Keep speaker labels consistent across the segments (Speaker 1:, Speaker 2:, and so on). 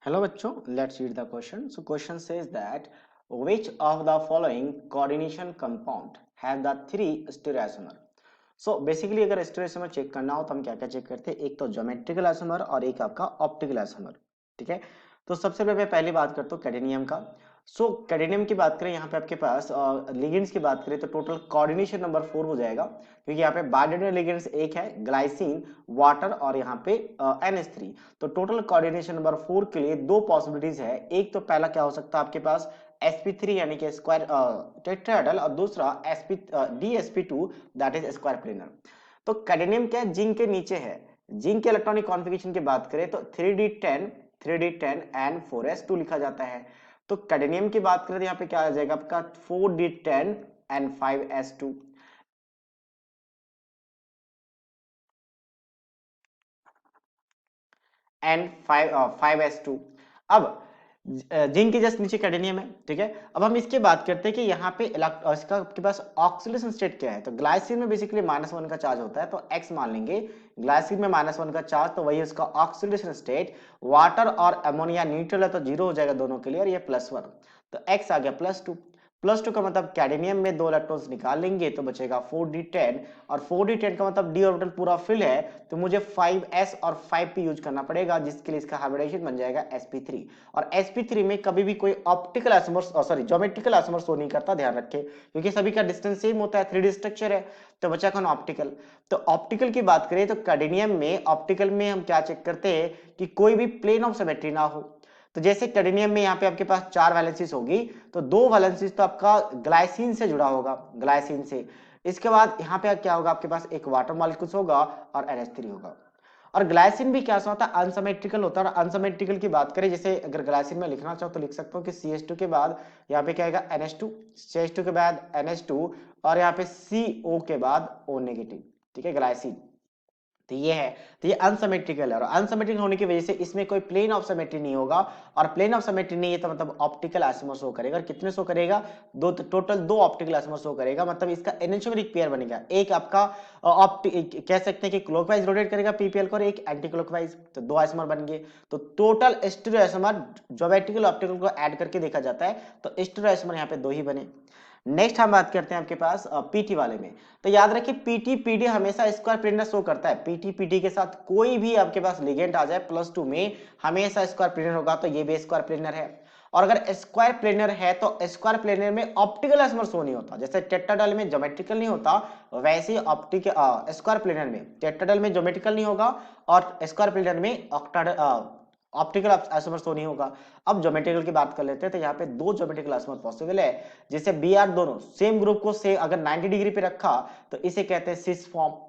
Speaker 1: Hello बच्चों, let's read the question. So question says that which of the following coordination compound have the three stereoisomer? So basically अगर stereoisomer check करना हो तो हम क्या क्या चेक करते हैं, एक तो ज्योमेट्रिकल आइसोमर और एक आपका ऑप्टिकल आइसोमर। ठीक है, तो सबसे पहले बात करते हो कैडेनियम का। सो कैडेनियम की बात करें यहाँ पे आपके पास लिगेंड्स की बात करें तो टोटल कोऑर्डिनेशन नंबर 4 हो जाएगा, क्योंकि यहाँ पे बाइडेंडल लिगेंड्स एक है, ग्लाइसिन, वाटर और यहाँ पे NH3। तो टोटल कोऑर्डिनेशन नंबर 4 के लिए दो पॉसिबिलिटीज है। एक तो पहला क्या हो सकता है आपके पास sp3 यानी कि स्क्वायर टेट्राहेड्रल, और दूसरा dsp2 that is square planar. तो कैडेनियम क्या है, जिंक के नीचे है। जिंक के इलेक्ट्रॉनिक कॉन्फ़िगरेशन की बात करें तो 3d10 एंड 4s2 लिखा जाता है। तो कैडेनियम की बात करें तो यहाँ पे क्या आ जाएगा आपका 4d10 and 5s2 and 5s2। अब जिंक के जस्ट नीचे कैडेनियम है। ठीक है, अब हम इसकी बात करते हैं कि यहाँ पे इसका आपके पास ऑक्सीडेशन स्टेट क्या है। तो ग्लाइसिन में बेसिकली -1 का चार्ज होता है, तो x मान लेंगे। ग्लाइसिन में -1 का चार्ज, तो वही उसका ऑक्सीडेशन स्टेट। वाटर और अमोनिया न्यूट्रल है तो 0 हो जाएगा दोनों के लिए, और ये +1, तो x आ गया +2। +2 का मतलब कैडेनियम में 2 इलेक्ट्रॉन्स निकाल लेंगे तो बचेगा 4d10, और 4d10 का मतलब d ऑर्बिटल पूरा फिल है, तो मुझे 5s और 5p यूज करना पड़ेगा, जिसके लिए इसका हाइब्रिडेशन बन जाएगा sp3। और sp3 में कभी भी कोई optical isomer geometrical isomer show नहीं करता, ध्यान रखें, क्योंकि सभी का डिस्टेंस सेम होता है, 3D स्ट्रक्चर है। तो बचा कौन, ऑप्टिकल। तो ऑप्टिकल की बात करें तो कैडेनियम में ऑप्टिकल में हम क्या चेक करते हैं कि कोई भी प्लेन ऑफ सिमेट्री ना हो। तो जैसे कैडेनियम में यहाँ पे आपके पास 4 वैलेंसीज होगी, तो 2 वैलेंसीज तो आपका ग्लाइसिन से जुड़ा होगा, ग्लाइसिन से। इसके बाद यहाँ पे क्या होगा, आपके पास एक वाटर मॉलिक्यूल्स होगा और NH3 होगा। और ग्लाइसिन भी क्या होता है, अनसिमेट्रिकल होता है। और अनसिमेट्रिकल की बात करें, जैसे अगर ग्लाइसिन में लिखना चाहो तो लिख सकता हूँ कि CH2 के बाद यहाँ पे क्या आएगा, NH2, CH2 के बाद NH2, और यहाँ पे CO के बाद O नेगेटिव। ठीक है, ग्लाइसिन। तो ये है, तो ये अनसिमेट्रिकल है, और अनसिमेट्रिकल होने की वजह से इसमें कोई प्लेन ऑफ सिमेट्री नहीं होगा। और प्लेन ऑफ सिमेट्री नहीं है तो मतलब ऑप्टिकल आइसोमर शो करेगा। और कितने शो करेगा, दो, टोटल 2 ऑप्टिकल आइसोमर शो करेगा। मतलब इसका एनेंटियोमेरिक पेयर बनेगा, एक आपका कह सकते हैं कि क्लॉकवाइज रोटेट करेगा PPL को, और एक एंटी क्लॉकवाइज, तो 2 आइसोमर बन गए। तो total stereo isomer geometrical optical को ऐड करके देखा जाता है, तो स्टीरियो आइसोमर यहाँ पे 2 ही बने। नेक्स्ट हम बात करते हैं आपके पास पीटी वाले में। तो याद रखिए, पीटी पीडी हमेशा स्क्वायर प्लेनर शो करता है। पीटी पीडी के साथ कोई भी आपके पास लिगेंड आ जाए +2 में, हमेशा स्क्वायर प्लेनर होगा, तो ये भी स्क्वायर प्लेनर है। और अगर स्क्वायर प्लेनर है तो स्क्वायर प्लेनर में ऑप्टिकल आइसोमर शो नहीं होता। जैसे टेट्राहेड्रल में ज्योमेट्रिकल नहीं होता, वैसे ही स्क्वायर प्लेनर में, टेट्राहेड्रल में ज्योमेट्रिकल नहीं होगा और स्क्वायर प्लेनर में ऑप्टिकल आइसोमर शो नहीं होगा। अब ज्योमेट्रिकल की बात कर लेते हैं, तो यहाँ पे 2 ज्योमेट्रिकल आइसोमर पॉसिबल है। जैसे Br दोनों सेम ग्रुप को से अगर 90 डिग्री पे रखा तो इसे कहते हैं सिस फॉर्म।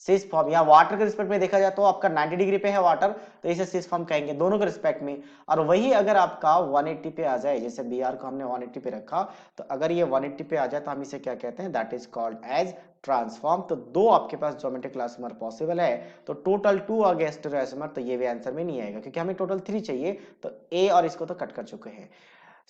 Speaker 1: सिस फॉर्म, या वाटर के रिस्पेक्ट में देखा जाए तो आपका 90 डिग्री पे है वाटर, तो इसे सिस फॉर्म कहेंगे दोनों के रिस्पेक्ट में। और वही अगर आपका 180 पे आ जाए, जैसे Br को हमने 180 पे रखा, तो अगर ये 180 पे आ जाए तो हम इसे क्या कहते हैं, that is called as transform. तो 2 आपके पास ज्योमेट्रिकल आइसोमर पॉसिबल है, तो टोटल 2 आ गया स्टीरियो आइसोमर। तो ये भी आंसर में नहीं आएगा, क्योंकि हमें टोटल 3 चाहिए, तो ए और इसको तो कट कर चुके हैं।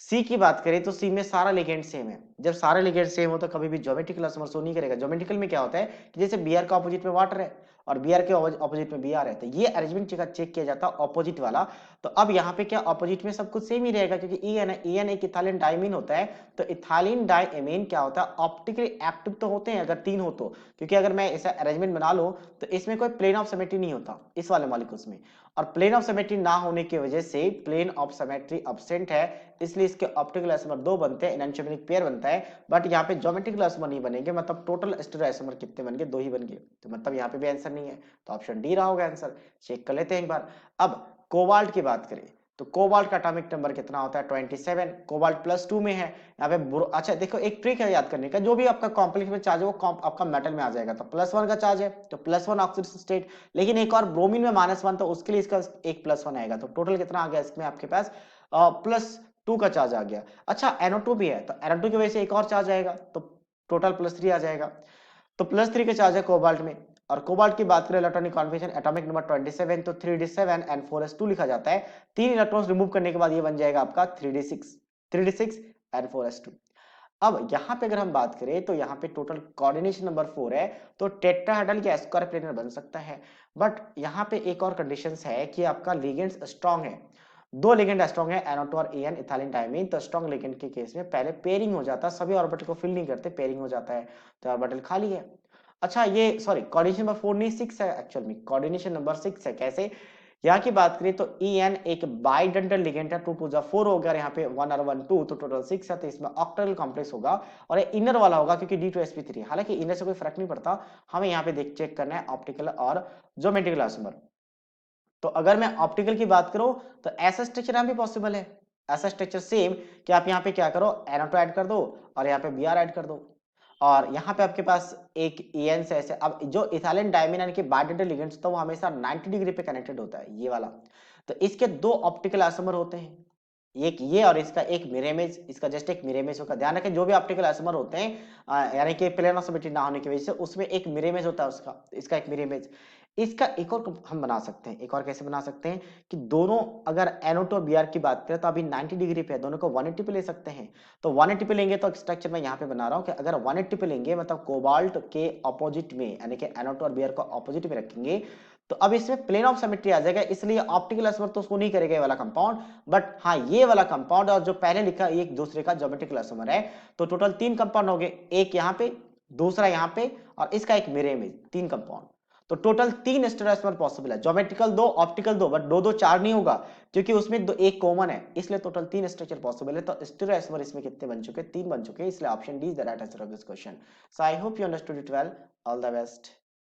Speaker 1: सी की बात करें तो सी में सारा लिगेंड सेम है। जब सारे लिगेंड सेम हो तो कभी भी ज्योमेट्रिकल आइसोमर शो नहीं करेगा। ज्योमेट्रिकल में क्या होता है कि जैसे Br का ऑपोजिट में वाटर है और Br के ऑपोजिट में Br है, तो ये अरेंजमेंट चेक किया जाता है ऑपोजिट वाला। तो अब यहाँ पे क्या, ऑपोजिट में सब कुछ सेम ही रहेगा, क्योंकि EN एक इथाइलिन डाइमीन होता है। तो इथाइलिन डाइमीन क्या होता है, ऑप्टिकली एक्टिव तो होते हैं अगर 3 हो तो, क्योंकि अगर मैं ऐसा अरेंजमेंट बना लूं तो इसमें कोई प्लेन ऑफ सिमेट्री नहीं होता इस वाले मॉलिक्यूल्स में। और प्लेन ऑफ सिमेट्री ना होने की वजह से प्लेन ऑफ सिमेट्री एब्सेंट है, इसलिए इसके ऑप्टिकल आइसोमर 2 बनते हैं, एनांटियोमेरिक पेयर बनता है। बट यहाँ पे ज्योमेट्रिकल आइसोमर नहीं बनेंगे, मतलब टोटल स्टीरियो आइसोमर कितने बन गए, 2 ही बन गए। तो मतलब यहाँ पे भी आंसर नहीं है, तो ऑप्शन डी रहा होगा आंसर। चेक कर लेते हैं एक बार। अब कोबाल्ट की बात करें तो कोबाल्ट का एटॉमिक नंबर कितना होता है, 27। कोबाल्ट +2 में है यहाँ पे। अच्छा देखो, एक ट्रिक है याद करने का, जो भी आपका कॉम्प्लेक्स में चार्ज है वो आपका मेटल में आ जाएगा। तो +1 का चार्ज है तो +1 ऑक्सीडेशन स्टेट, लेकिन एक और ब्रोमीन में -1, तो उसके लिए इसका एक +1 आएगा। तो टोटल कितना आ गया इसमें आपके पास, +2 का चार्ज आ गया। अच्छा NO2 भी है, तो NO2 की वजह से एक और चार्ज आएगा, तो टोटल +3 आ जाएगा। तो +3 के चार्ज है कोबाल्ट में। और कोबाल्ट की बात करें इलेक्ट्रॉनिक कॉन्फ़िगरेशन, एटॉमिक नंबर 27, तो 3d7 एंड 4s2 लिखा जाता है। 3 इलेक्ट्रॉन्स रिमूव करने के बाद ये बन जाएगा आपका 3d6 एंड 4s2। अब यहाँ पे अगर हम बात करें तो यहाँ पे टोटल कोऑर्डिनेशन नंबर 4 है, तो टेट्राहेड्रल या स्क्वायर प्लेनर बन सकता है। बट यहाँ पे एक और कंडीशंस है कि आपका लिगेंड्स स्ट्रांग है। दो लिगेंड स्ट्रॉन्ग है NO2 और EN इथाइलिन डायमीन, तो स्ट्रॉन्ग लिगेंड के केस में पहले पेयरिंग हो जाता है, सभी ऑर्बिटल को फिल नहीं करते, पेयरिंग हो जाता है तो ऑर्बिटल खाली है। अच्छा ये सॉरी कोऑर्डिनेशन नंबर 4 नहीं 6 है, एक्चुअल में कोऑर्डिनेशन नंबर 6 है। कैसे? यहाँ की बात करें तो EN एक बाइडेंटल लिगेंड है, 2 2 जा 4 हो गया, यहाँ पे 1 और 1 2 तो टोटल 6 है, तो इसमें ऑक्टेल कॉम्प्लेक्स होगा और ये इनर वाला होगा क्योंकि D2sp3। हालांकि इनर से कोई फर्क नहीं पड़ता, हमें यहाँ पे देख चेक करना है ऑप्टिकल और ज्योमेट्रिकल आइसोमर। तो अगर मैं ऑप्टिकल की बात करूं तो ऐसा स्ट्रक्चर यहाँ भी पॉसिबल है, ऐसा स्ट्रक्चर सेम कि आप यहाँ पे क्या करो NO2 ऐड कर दो और यहाँ पे Br ऐड कर दो और यहाँ पे आपके पास एक EN से ऐसे। अब जो इथाइलिन डायमीन यानी कि बाइडेंटल लिगेंड्स तो वो हमेशा 90 डिग्री पे कनेक्टेड होता है, ये वाला। तो इसके दो ऑप्टिकल आइसोमर होते हैं, एक ये और इसका एक मिरर इमेज, इसका जस्ट एक मिरर इमेज होगा। ध्यान रखें जो भी ऑप्टिकल आइसोमर होते हैं यानी कि प्लेन ऑफ सिमेट्री ना होने की वजह से उसमें एक मिरर इमेज होता है उसका, इसका एक मिरर इमेज। इसका एक और हम बना सकते हैं, एक और कैसे बना सकते हैं कि दोनों अगर NO2 और Br की बात करें तो अभी 90 डिग्री पे है, दोनों को 180 पे ले सकते हैं। तो 180 पे लेंगे तो स्ट्रक्चर मैं यहाँ पे बना रहा हूँ कि अगर 180 पे लेंगे मतलब कोबाल्ट के ऑपोजिट में यानी कि NO2 और Br को ऑपोजिट में रखेंगे तो अब इसमें प्लेन ऑफ सिमेट्री आ जाएगा, इसलिए ऑप्टिकल आइसोमर तो उसको नहीं करेगा ये वाला कंपाउंड, बट हाँ ये वाला कंपाउंड और जो पहले लिखा एक दूसरे का ज्योमेट्रिकल आइसोमर है। तो टोटल 3 कंपाउंड हो गए, एक यहाँ पे, दूसरा यहाँ पे और इसका एक मिरर इमेज, 3 कंपाउंड। तो टोटल 3 स्टेरियोआइसोमर पॉसिबल है, ज्योमेट्रिकल 2 ऑप्टिकल 2, बट 2 2 4 नहीं होगा क्योंकि उसमें दो एक कॉमन है, इसलिए टोटल 3 स्ट्रक्चर पॉसिबल है। तो स्टेरियोआइसोमर इसमें कितने बन चुके? 3 बन चुके, इसलिए option D is the right answer of this question. So I hope you understood it well. All the best.